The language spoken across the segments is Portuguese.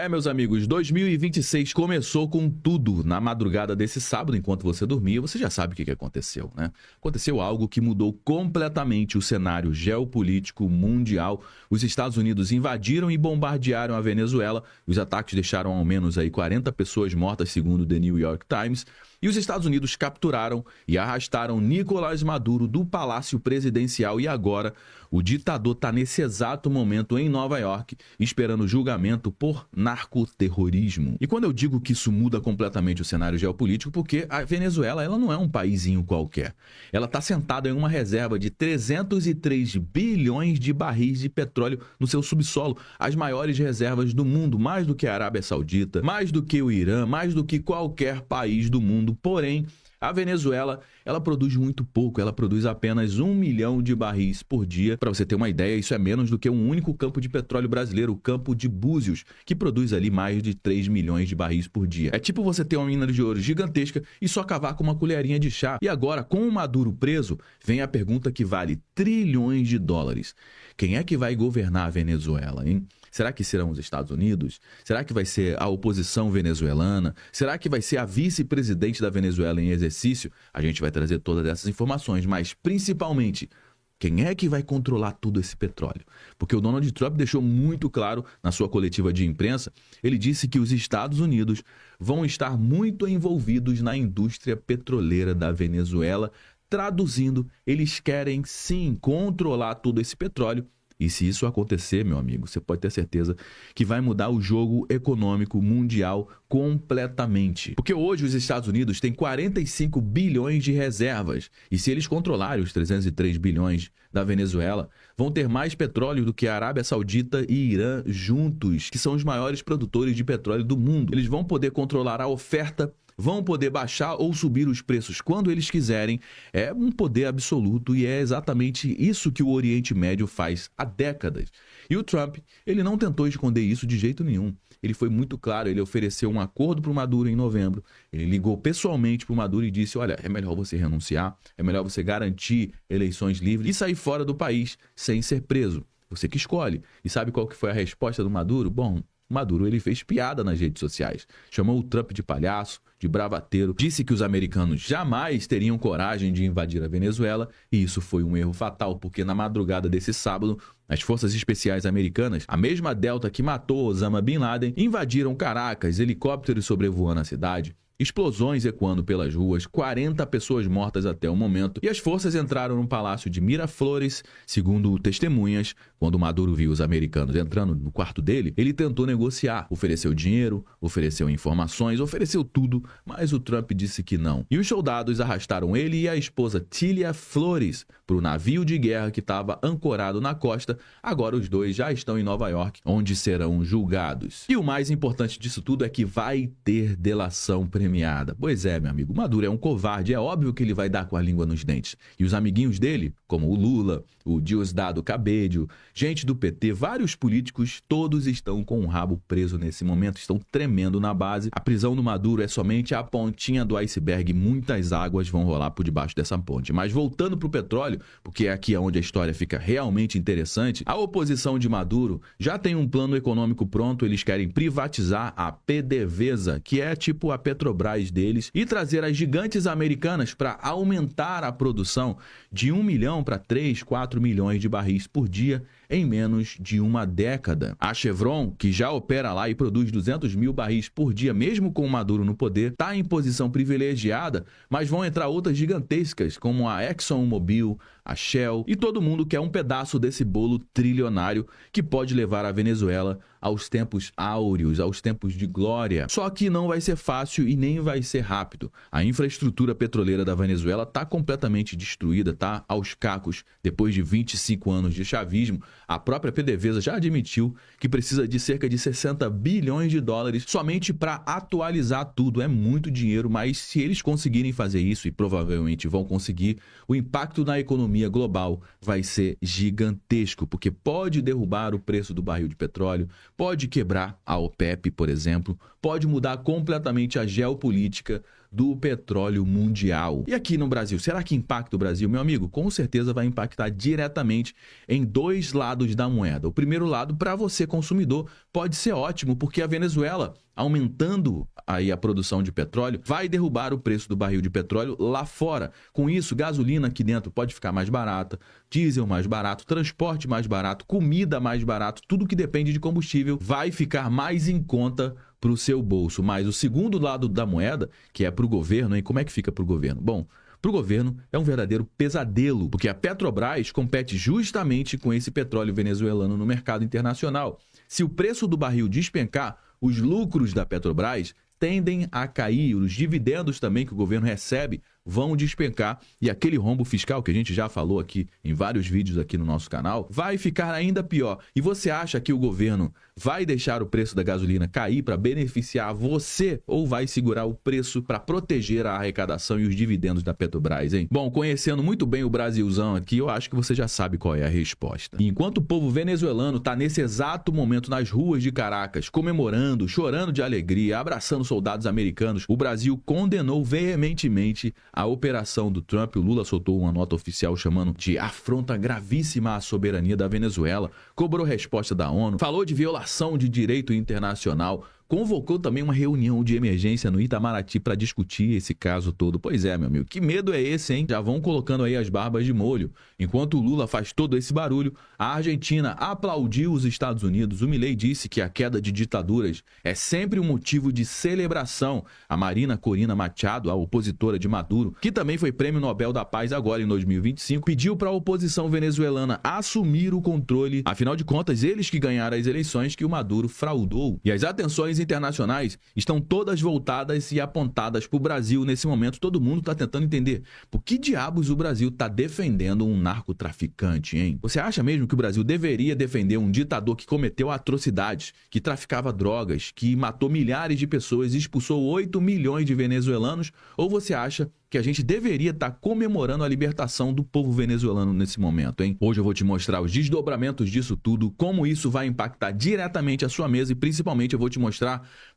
Meus amigos, 2026 começou com tudo. Na madrugada desse sábado, enquanto você dormia, você já sabe o que aconteceu, né? Aconteceu algo que mudou completamente o cenário geopolítico mundial. Os Estados Unidos invadiram e bombardearam a Venezuela. Os ataques deixaram ao menos aí 40 pessoas mortas, segundo o The New York Times. E os Estados Unidos capturaram e arrastaram Nicolás Maduro do Palácio Presidencial. E agora o ditador está nesse exato momento em Nova York, esperando julgamento por narcoterrorismo. E quando eu digo que isso muda completamente o cenário geopolítico, porque a Venezuela ela não é um paísinho qualquer. Ela está sentada em uma reserva de 303 bilhões de barris de petróleo no seu subsolo, as maiores reservas do mundo, mais do que a Arábia Saudita, mais do que o Irã, mais do que qualquer país do mundo. Porém, a Venezuela, ela produz muito pouco, ela produz apenas 1 milhão de barris por dia. Para você ter uma ideia, isso é menos do que um único campo de petróleo brasileiro, o campo de Búzios, que produz ali mais de 3 milhões de barris por dia. É tipo você ter uma mina de ouro gigantesca e só cavar com uma colherinha de chá. E agora, com o Maduro preso, vem a pergunta que vale trilhões de dólares. Quem é que vai governar a Venezuela, hein? Será que serão os Estados Unidos? Será que vai ser a oposição venezuelana? Será que vai ser a vice-presidente da Venezuela em exercício? A gente vai trazer todas essas informações, mas principalmente, quem é que vai controlar todo esse petróleo? Porque o Donald Trump deixou muito claro na sua coletiva de imprensa, ele disse que os Estados Unidos vão estar muito envolvidos na indústria petroleira da Venezuela. Traduzindo, eles querem sim controlar todo esse petróleo. E se isso acontecer, meu amigo, você pode ter certeza que vai mudar o jogo econômico mundial completamente. Porque hoje os Estados Unidos têm 45 bilhões de reservas. E se eles controlarem os 303 bilhões da Venezuela, vão ter mais petróleo do que a Arábia Saudita e Irã juntos, que são os maiores produtores de petróleo do mundo. Eles vão poder controlar a oferta, vão poder baixar ou subir os preços quando eles quiserem. É um poder absoluto e é exatamente isso que o Oriente Médio faz há décadas. E o Trump, ele não tentou esconder isso de jeito nenhum. Ele foi muito claro, ele ofereceu um acordo para o Maduro em novembro, ele ligou pessoalmente para o Maduro e disse, olha, é melhor você renunciar, é melhor você garantir eleições livres e sair fora do país sem ser preso. Você que escolhe. E sabe qual que foi a resposta do Maduro? Bom, o Maduro ele fez piada nas redes sociais, chamou o Trump de palhaço, de bravateiro, disse que os americanos jamais teriam coragem de invadir a Venezuela e isso foi um erro fatal, porque na madrugada desse sábado, as forças especiais americanas, a mesma Delta que matou Osama Bin Laden, invadiram Caracas, helicópteros sobrevoando a cidade, explosões ecoando pelas ruas, 40 pessoas mortas até o momento, e as forças entraram no palácio de Miraflores. Segundo testemunhas, quando Maduro viu os americanos entrando no quarto dele, ele tentou negociar, ofereceu dinheiro, ofereceu informações, ofereceu tudo, mas o Trump disse que não. E os soldados arrastaram ele e a esposa Tília Flores para o navio de guerra que estava ancorado na costa. Agora os dois já estão em Nova York, onde serão julgados. E o mais importante disso tudo é que vai ter delação premiada. Pois é, meu amigo, Maduro é um covarde, é óbvio que ele vai dar com a língua nos dentes. E os amiguinhos dele, como o Lula, o Diosdado Cabello, gente do PT, vários políticos, todos estão com o rabo preso nesse momento, estão tremendo na base. A prisão do Maduro é somente a pontinha do iceberg, muitas águas vão rolar por debaixo dessa ponte. Mas voltando para o petróleo, porque é aqui onde a história fica realmente interessante, a oposição de Maduro já tem um plano econômico pronto, eles querem privatizar a PDVSA, que é tipo a Petrobras deles, e trazer as gigantes americanas para aumentar a produção de 1 milhão para 3, 4 milhões de barris por dia em menos de uma década. A Chevron, que já opera lá e produz 200 mil barris por dia, mesmo com o Maduro no poder, está em posição privilegiada, mas vão entrar outras gigantescas, como a ExxonMobil, a Shell, e todo mundo quer um pedaço desse bolo trilionário que pode levar a Venezuela aos tempos áureos, aos tempos de glória. Só que não vai ser fácil e nem vai ser rápido. A infraestrutura petroleira da Venezuela está completamente destruída, está aos cacos. Depois de 25 anos de chavismo, a própria PDVSA já admitiu que precisa de cerca de 60 bilhões de dólares somente para atualizar tudo. É muito dinheiro, mas se eles conseguirem fazer isso, e provavelmente vão conseguir, o impacto na economia global vai ser gigantesco, porque pode derrubar o preço do barril de petróleo, pode quebrar a OPEP, por exemplo, pode mudar completamente a geopolítica do petróleo mundial. E aqui no Brasil, será que impacta o Brasil? Meu amigo, com certeza vai impactar diretamente em dois lados da moeda. O primeiro lado, para você consumidor, pode ser ótimo, porque a Venezuela, aumentando aí a produção de petróleo, vai derrubar o preço do barril de petróleo lá fora. Com isso, gasolina aqui dentro pode ficar mais barata, diesel mais barato, transporte mais barato, comida mais barato, tudo que depende de combustível vai ficar mais em conta para o seu bolso. Mas o segundo lado da moeda, que é para o governo, hein? Como é que fica para o governo? Bom, para o governo é um verdadeiro pesadelo, porque a Petrobras compete justamente com esse petróleo venezuelano no mercado internacional. Se o preço do barril despencar, os lucros da Petrobras tendem a cair, os dividendos também que o governo recebe vão despencar e aquele rombo fiscal que a gente já falou aqui em vários vídeos aqui no nosso canal vai ficar ainda pior. E você acha que o governo vai deixar o preço da gasolina cair para beneficiar você ou vai segurar o preço para proteger a arrecadação e os dividendos da Petrobras, hein? Bom, conhecendo muito bem o Brasilzão aqui, eu acho que você já sabe qual é a resposta. E enquanto o povo venezuelano está nesse exato momento nas ruas de Caracas, comemorando, chorando de alegria, abraçando soldados americanos, o Brasil condenou veementemente a operação do Trump. O Lula soltou uma nota oficial chamando de afronta gravíssima à soberania da Venezuela, cobrou resposta da ONU, falou de violação de direito internacional, convocou também uma reunião de emergência no Itamaraty para discutir esse caso todo. Pois é, meu amigo, que medo é esse, hein? Já vão colocando aí as barbas de molho. Enquanto o Lula faz todo esse barulho, a Argentina aplaudiu os Estados Unidos. O Milei disse que a queda de ditaduras é sempre um motivo de celebração. A Marina Corina Machado, a opositora de Maduro, que também foi prêmio Nobel da Paz agora em 2025, pediu para a oposição venezuelana assumir o controle. Afinal de contas, eles que ganharam as eleições que o Maduro fraudou. E as atenções internacionais estão todas voltadas e apontadas para o Brasil nesse momento. Todo mundo está tentando entender por que diabos o Brasil está defendendo um narcotraficante, hein? Você acha mesmo que o Brasil deveria defender um ditador que cometeu atrocidades, que traficava drogas, que matou milhares de pessoas e expulsou 8 milhões de venezuelanos? Ou você acha que a gente deveria estar comemorando a libertação do povo venezuelano nesse momento, hein? Hoje eu vou te mostrar os desdobramentos disso tudo, como isso vai impactar diretamente a sua mesa e principalmente eu vou te mostrar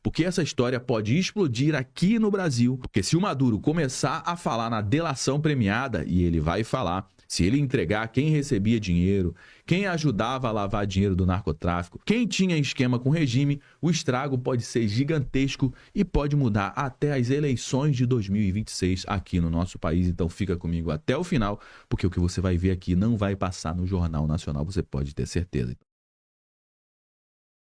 porque essa história pode explodir aqui no Brasil, porque se o Maduro começar a falar na delação premiada, e ele vai falar, se ele entregar quem recebia dinheiro, quem ajudava a lavar dinheiro do narcotráfico, quem tinha esquema com o regime, o estrago pode ser gigantesco e pode mudar até as eleições de 2026 aqui no nosso país. Então fica comigo até o final, porque o que você vai ver aqui não vai passar no Jornal Nacional, você pode ter certeza.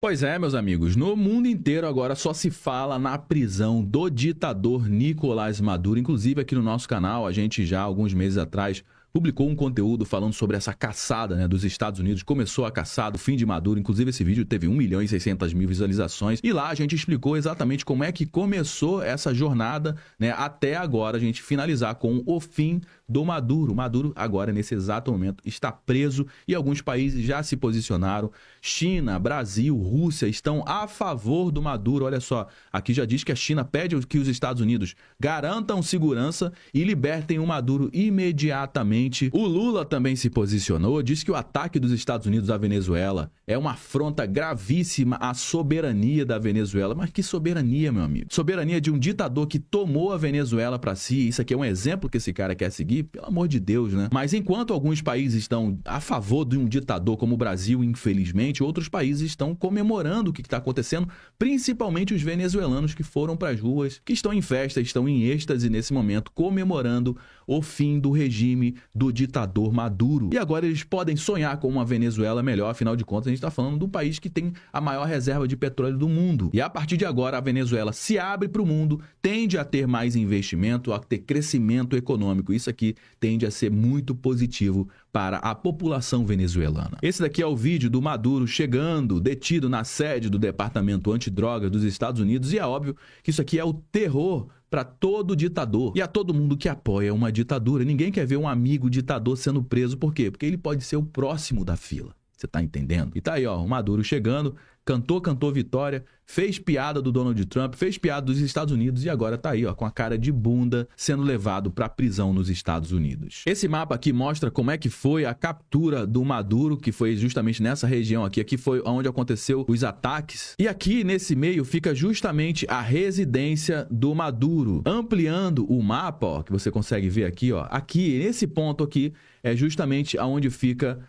Pois é, meus amigos, no mundo inteiro agora só se fala na prisão do ditador Nicolás Maduro. Inclusive aqui no nosso canal, a gente já alguns meses atrás publicou um conteúdo falando sobre essa caçada, né, dos Estados Unidos. Começou a caçada, o fim de Maduro. Inclusive esse vídeo teve 1.600.000 visualizações. E lá a gente explicou exatamente como é que começou essa jornada, né, até agora a gente finalizar com o fim do Maduro. Maduro agora, nesse exato momento, está preso e alguns países já se posicionaram. China, Brasil, Rússia estão a favor do Maduro. Olha só, aqui já diz que a China pede que os Estados Unidos garantam segurança e libertem o Maduro imediatamente. O Lula também se posicionou, disse que o ataque dos Estados Unidos à Venezuela é uma afronta gravíssima à soberania da Venezuela. Mas que soberania, meu amigo? Soberania de um ditador que tomou a Venezuela para si. Isso aqui é um exemplo que esse cara quer seguir? Pelo amor de Deus, né? Mas enquanto alguns países estão a favor de um ditador como o Brasil, infelizmente, outros países estão comemorando o que está acontecendo, principalmente os venezuelanos que foram para as ruas, que estão em festa, estão em êxtase nesse momento, comemorando o fim do regime do ditador Maduro. E agora eles podem sonhar com uma Venezuela melhor, afinal de contas a gente está falando do país que tem a maior reserva de petróleo do mundo. E a partir de agora a Venezuela se abre para o mundo, tende a ter mais investimento, a ter crescimento econômico. Isso aqui tende a ser muito positivo para a população venezuelana. Esse daqui é o vídeo do Maduro chegando, detido na sede do Departamento Antidrogas dos Estados Unidos, e é óbvio que isso aqui é o terror para todo ditador e a todo mundo que apoia uma ditadura. Ninguém quer ver um amigo ditador sendo preso. Por quê? Porque ele pode ser o próximo da fila. Você tá entendendo? E tá aí, ó, o Maduro chegando, cantou vitória, fez piada do Donald Trump, fez piada dos Estados Unidos e agora tá aí, ó, com a cara de bunda, sendo levado para prisão nos Estados Unidos. Esse mapa aqui mostra como é que foi a captura do Maduro, que foi justamente nessa região aqui. Aqui foi onde aconteceu os ataques. E aqui nesse meio fica justamente a residência do Maduro. Ampliando o mapa, ó, que você consegue ver aqui, ó, aqui nesse ponto aqui é justamente aonde fica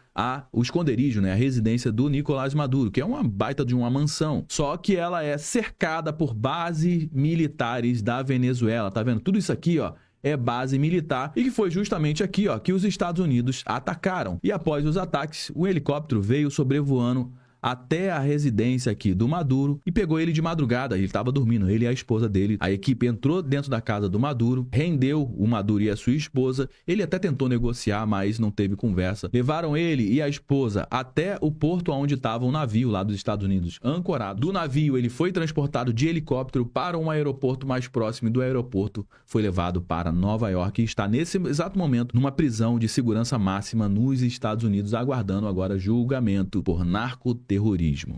o esconderijo, né? A residência do Nicolás Maduro, que é uma baita de uma mansão. Só que ela é cercada por bases militares da Venezuela. Tá vendo? Tudo isso aqui, ó, é base militar e que foi justamente aqui, ó, que os Estados Unidos atacaram. E após os ataques, o helicóptero veio sobrevoando até a residência aqui do Maduro e pegou ele de madrugada. Ele estava dormindo, ele e a esposa dele. A equipe entrou dentro da casa do Maduro, rendeu o Maduro e a sua esposa. Ele até tentou negociar, mas não teve conversa. Levaram ele e a esposa até o porto onde estava o navio lá dos Estados Unidos, ancorado. Do navio, ele foi transportado de helicóptero para um aeroporto mais próximo e do aeroporto foi levado para Nova York e está nesse exato momento numa prisão de segurança máxima nos Estados Unidos, aguardando agora julgamento por narcoterrorismo.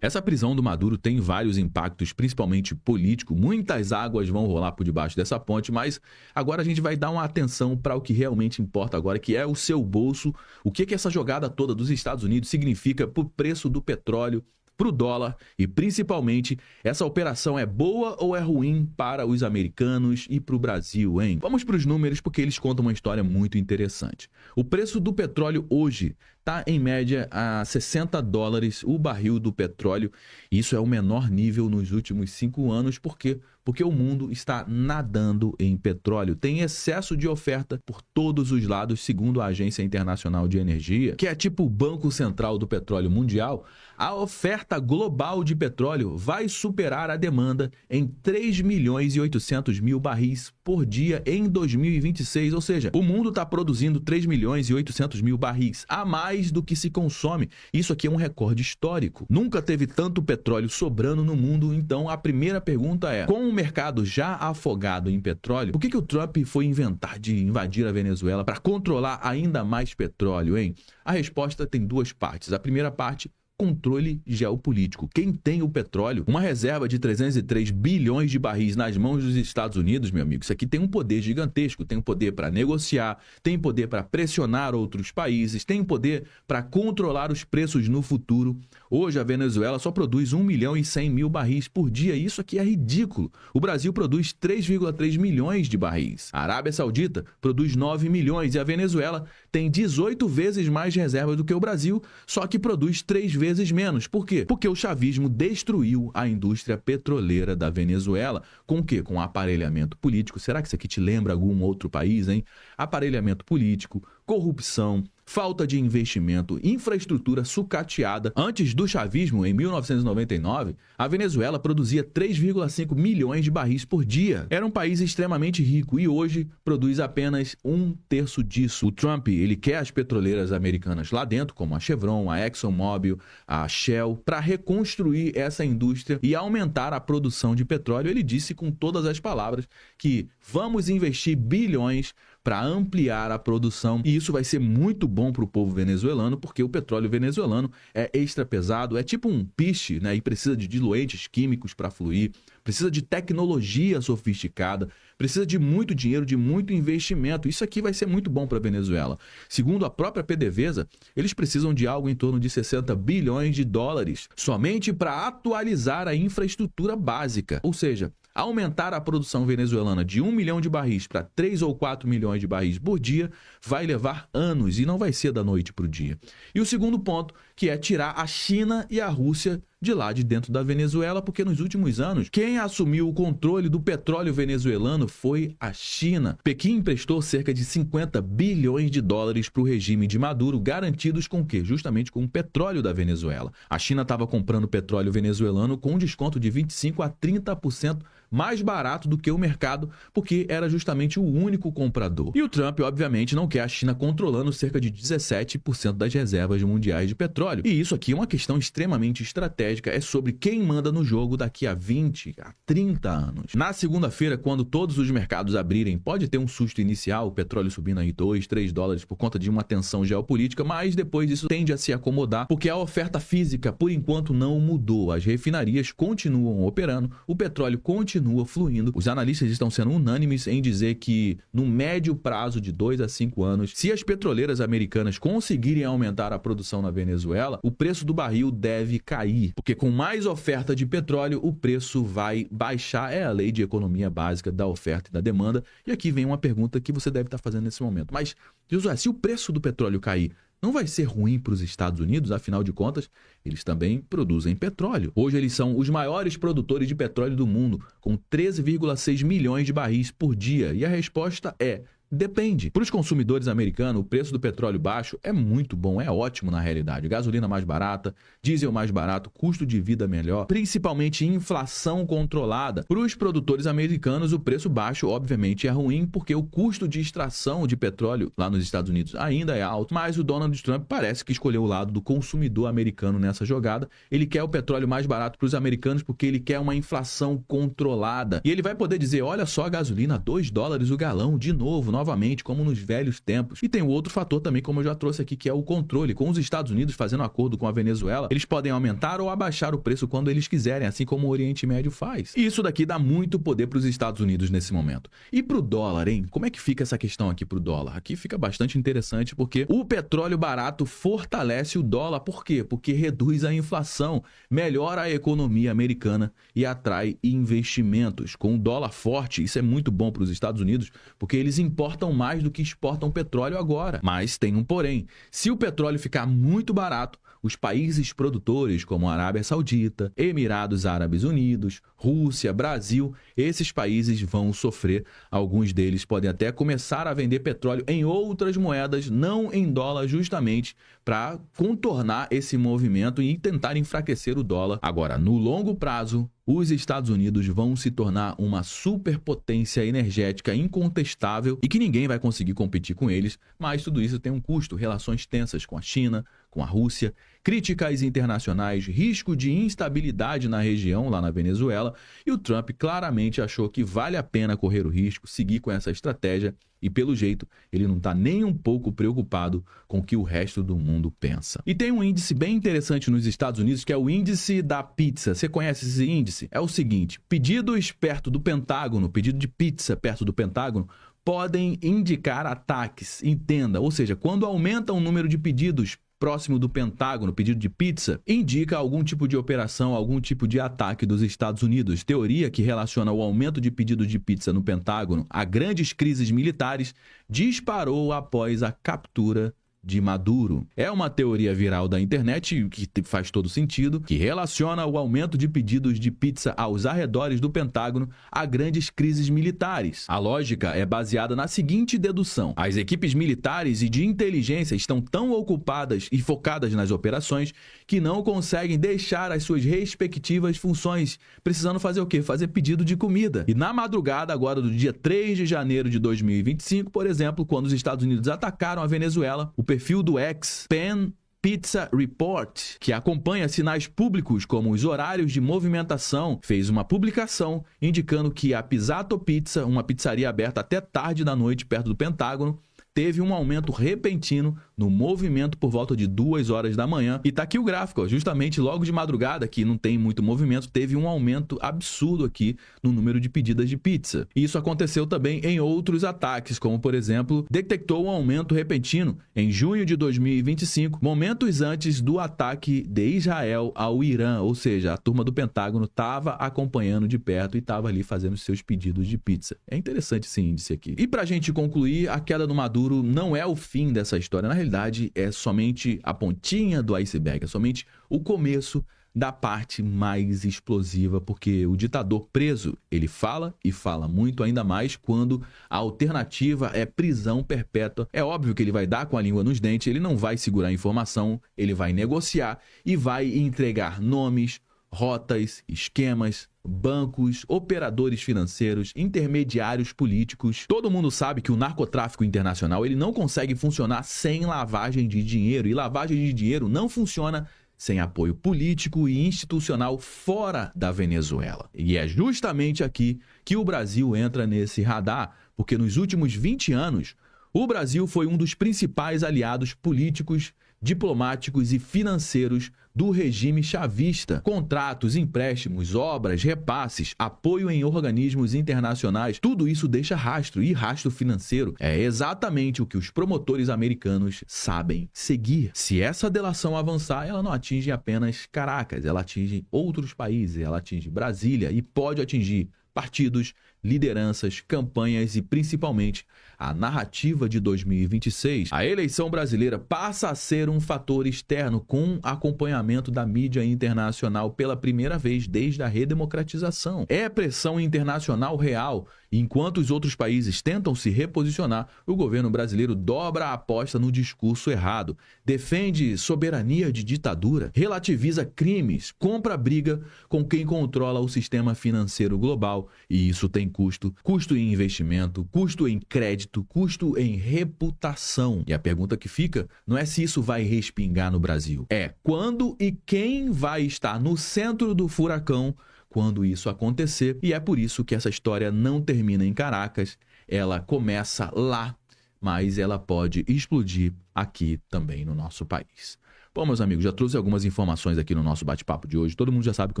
Essa prisão do Maduro tem vários impactos, principalmente político. Muitas águas vão rolar por debaixo dessa ponte, mas agora a gente vai dar uma atenção para o que realmente importa agora, que é o seu bolso. O que essa jogada toda dos Estados Unidos significa para o preço do petróleo, para o dólar e, principalmente, essa operação é boa ou é ruim para os americanos e para o Brasil, hein? Vamos para os números porque eles contam uma história muito interessante. O preço do petróleo hoje está em média a $60 o barril do petróleo. Isso é o menor nível nos últimos 5 anos. Por quê? Porque o mundo está nadando em petróleo. Tem excesso de oferta por todos os lados, segundo a Agência Internacional de Energia, que é tipo o Banco Central do Petróleo Mundial. A oferta global de petróleo vai superar a demanda em 3.800.000 barris por dia em 2026. Ou seja, o mundo está produzindo 3.800.000 barris a mais do que se consome. Isso aqui é um recorde histórico. Nunca teve tanto petróleo sobrando no mundo. Então, a primeira pergunta é: com o mercado já afogado em petróleo, por que o Trump foi inventar de invadir a Venezuela para controlar ainda mais petróleo, hein? A resposta tem duas partes. A primeira parte: controle geopolítico. Quem tem o petróleo, uma reserva de 303 bilhões de barris nas mãos dos Estados Unidos, meu amigo, isso aqui tem um poder gigantesco, tem um poder para negociar, tem poder para pressionar outros países, tem poder para controlar os preços no futuro. Hoje a Venezuela só produz 1.100.000 barris por dia, e isso aqui é ridículo. O Brasil produz 3,3 milhões de barris. A Arábia Saudita produz 9 milhões e a Venezuela tem 18 vezes mais reservas do que o Brasil, só que produz 3 vezes menos. Por quê? Porque o chavismo destruiu a indústria petroleira da Venezuela. Com o quê? Com aparelhamento político. Será que isso aqui te lembra algum outro país, hein? Aparelhamento político, corrupção, falta de investimento, infraestrutura sucateada. Antes do chavismo, em 1999, a Venezuela produzia 3,5 milhões de barris por dia. Era um país extremamente rico e hoje produz apenas 1/3 disso. O Trump, ele quer as petroleiras americanas lá dentro, como a Chevron, a ExxonMobil, a Shell, para reconstruir essa indústria e aumentar a produção de petróleo. Ele disse com todas as palavras que vamos investir bilhões para ampliar a produção, e isso vai ser muito bom para o povo venezuelano, porque o petróleo venezuelano é extra pesado, é tipo um piche, né? E precisa de diluentes químicos para fluir, precisa de tecnologia sofisticada, precisa de muito dinheiro, de muito investimento. Isso aqui vai ser muito bom para a Venezuela. Segundo a própria PDVSA, eles precisam de algo em torno de 60 bilhões de dólares somente para atualizar a infraestrutura básica, ou seja, aumentar a produção venezuelana de 1 milhão de barris para 3 ou 4 milhões de barris por dia vai levar anos e não vai ser da noite para o dia. E o segundo ponto, que é tirar a China e a Rússia de lá de dentro da Venezuela, porque nos últimos anos, quem assumiu o controle do petróleo venezuelano foi a China. Pequim emprestou cerca de 50 bilhões de dólares para o regime de Maduro, garantidos com o quê? Justamente com o petróleo da Venezuela. A China estava comprando petróleo venezuelano com um desconto de 25% a 30% mais barato do que o mercado, porque era justamente o único comprador. E o Trump, obviamente, não quer a China controlando cerca de 17% das reservas mundiais de petróleo. E isso aqui é uma questão extremamente estratégica estratégica é sobre quem manda no jogo daqui a 20, a 30 anos. Na segunda-feira, quando todos os mercados abrirem, pode ter um susto inicial, o petróleo subindo aí 2, 3 dólares por conta de uma tensão geopolítica, mas depois isso tende a se acomodar, porque a oferta física, por enquanto, não mudou. As refinarias continuam operando, o petróleo continua fluindo. Os analistas estão sendo unânimes em dizer que, no médio prazo de 2 a 5 anos, se as petroleiras americanas conseguirem aumentar a produção na Venezuela, o preço do barril deve cair, porque com mais oferta de petróleo, o preço vai baixar. É a lei de economia básica da oferta e da demanda. E aqui vem uma pergunta que você deve estar fazendo nesse momento. Mas, Josué, se o preço do petróleo cair, não vai ser ruim para os Estados Unidos? Afinal de contas, eles também produzem petróleo. Hoje eles são os maiores produtores de petróleo do mundo, com 13,6 milhões de barris por dia. E a resposta é: depende. Para os consumidores americanos, o preço do petróleo baixo é muito bom, é ótimo na realidade. Gasolina mais barata, diesel mais barato, custo de vida melhor, principalmente inflação controlada. Para os produtores americanos, o preço baixo, obviamente, é ruim, porque o custo de extração de petróleo lá nos Estados Unidos ainda é alto, mas o Donald Trump parece que escolheu o lado do consumidor americano nessa jogada. Ele quer o petróleo mais barato para os americanos porque ele quer uma inflação controlada. E ele vai poder dizer: olha só, a gasolina, 2 dólares o galão, de novo, novamente, como nos velhos tempos. E tem um outro fator também, como eu já trouxe aqui, que é o controle. Com os Estados Unidos fazendo acordo com a Venezuela, eles podem aumentar ou abaixar o preço quando eles quiserem, assim como o Oriente Médio faz. E isso daqui dá muito poder para os Estados Unidos nesse momento. E para o dólar, hein? Como é que fica essa questão aqui para o dólar? Aqui fica bastante interessante, porque o petróleo barato fortalece o dólar. Por quê? Porque reduz a inflação, melhora a economia americana e atrai investimentos. Com o dólar forte, isso é muito bom para os Estados Unidos, porque eles importam mais do que exportam petróleo agora. Mas tem um porém: se o petróleo ficar muito barato, os países produtores como a Arábia Saudita, Emirados Árabes Unidos, Rússia, Brasil, esses países vão sofrer. Alguns deles podem até começar a vender petróleo em outras moedas, não em dólar, justamente para contornar esse movimento e tentar enfraquecer o dólar. Agora, no longo prazo, os Estados Unidos vão se tornar uma superpotência energética incontestável e que ninguém vai conseguir competir com eles, mas tudo isso tem um custo: relações tensas com a China, com a Rússia, críticas internacionais, risco de instabilidade na região, lá na Venezuela, e o Trump claramente achou que vale a pena correr o risco, seguir com essa estratégia, e pelo jeito ele não está nem um pouco preocupado com o que o resto do mundo pensa. E tem um índice bem interessante nos Estados Unidos, que é o índice da pizza. Você conhece esse índice? É o seguinte: pedidos perto do Pentágono, pedido de pizza perto do Pentágono, podem indicar ataques. Entenda, ou seja, quando aumenta o número de pedidos próximo do Pentágono, pedido de pizza, indica algum tipo de operação, algum tipo de ataque dos Estados Unidos. Teoria que relaciona o aumento de pedidos de pizza no Pentágono a grandes crises militares disparou após a captura de Maduro. É uma teoria viral da internet que faz todo sentido, que relaciona o aumento de pedidos de pizza aos arredores do Pentágono a grandes crises militares. A lógica é baseada na seguinte dedução: as equipes militares e de inteligência estão tão ocupadas e focadas nas operações que não conseguem deixar as suas respectivas funções, precisando fazer o quê? Fazer pedido de comida. E na madrugada agora do dia 3 de janeiro de 2025, por exemplo, quando os Estados Unidos atacaram a Venezuela, o perfil do X, Pan Pizza Report, que acompanha sinais públicos como os horários de movimentação, fez uma publicação indicando que a Pizzato Pizza, uma pizzaria aberta até tarde da noite perto do Pentágono, teve um aumento repentino no movimento por volta de 2 horas da manhã. E tá aqui o gráfico, ó, justamente logo de madrugada, que não tem muito movimento, teve um aumento absurdo aqui no número de pedidas de pizza. Isso aconteceu também em outros ataques, como por exemplo, detectou um aumento repentino em junho de 2025, momentos antes do ataque de Israel ao Irã, ou seja, a turma do Pentágono estava acompanhando de perto e estava ali fazendo seus pedidos de pizza. É interessante esse índice aqui. E pra gente concluir, a queda do Maduro não é o fim dessa história. Na realidade, é somente a pontinha do iceberg, é somente o começo da parte mais explosiva, porque o ditador preso, ele fala e fala muito, ainda mais quando a alternativa é prisão perpétua. É óbvio que ele vai dar com a língua nos dentes, ele não vai segurar a informação, ele vai negociar e vai entregar nomes, rotas, esquemas, bancos, operadores financeiros, intermediários políticos. Todo mundo sabe que o narcotráfico internacional ele não consegue funcionar sem lavagem de dinheiro, e lavagem de dinheiro não funciona sem apoio político e institucional fora da Venezuela. E é justamente aqui que o Brasil entra nesse radar, porque nos últimos 20 anos, o Brasil foi um dos principais aliados políticos, diplomáticos e financeiros do regime chavista. Contratos, empréstimos, obras, repasses, apoio em organismos internacionais, tudo isso deixa rastro, e rastro financeiro é exatamente o que os promotores americanos sabem seguir. Se essa delação avançar, ela não atinge apenas Caracas, ela atinge outros países, ela atinge Brasília e pode atingir partidos, lideranças, campanhas e principalmente a narrativa de 2026. A eleição brasileira passa a ser um fator externo com acompanhamento da mídia internacional pela primeira vez desde a redemocratização. É pressão internacional real. Enquanto os outros países tentam se reposicionar, o governo brasileiro dobra a aposta no discurso errado, defende soberania de ditadura, relativiza crimes, compra briga com quem controla o sistema financeiro global, e isso tem custo. Custo em investimento, custo em crédito, custo em reputação. E a pergunta que fica não é se isso vai respingar no Brasil, é quando e quem vai estar no centro do furacão quando isso acontecer. E é por isso que essa história não termina em Caracas, ela começa lá, mas ela pode explodir aqui também no nosso país. Bom, meus amigos, já trouxe algumas informações aqui no nosso bate-papo de hoje. Todo mundo já sabe que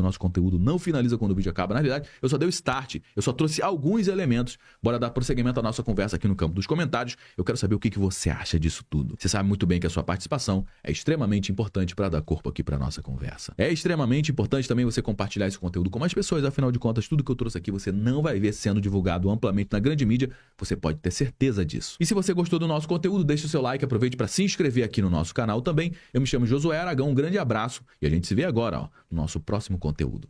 o nosso conteúdo não finaliza quando o vídeo acaba. Na verdade, eu só dei o start, eu só trouxe alguns elementos. Bora dar prosseguimento à nossa conversa aqui no campo dos comentários. Eu quero saber o que você acha disso tudo. Você sabe muito bem que a sua participação é extremamente importante para dar corpo aqui para nossa conversa. É extremamente importante também você compartilhar esse conteúdo com mais pessoas. Afinal de contas, tudo que eu trouxe aqui você não vai ver sendo divulgado amplamente na grande mídia. Você pode ter certeza disso. E se você gostou do nosso conteúdo, deixe o seu like, aproveite para se inscrever aqui no nosso canal também. Eu me chamo Josué Aragão, um grande abraço e a gente se vê agora, no nosso próximo conteúdo.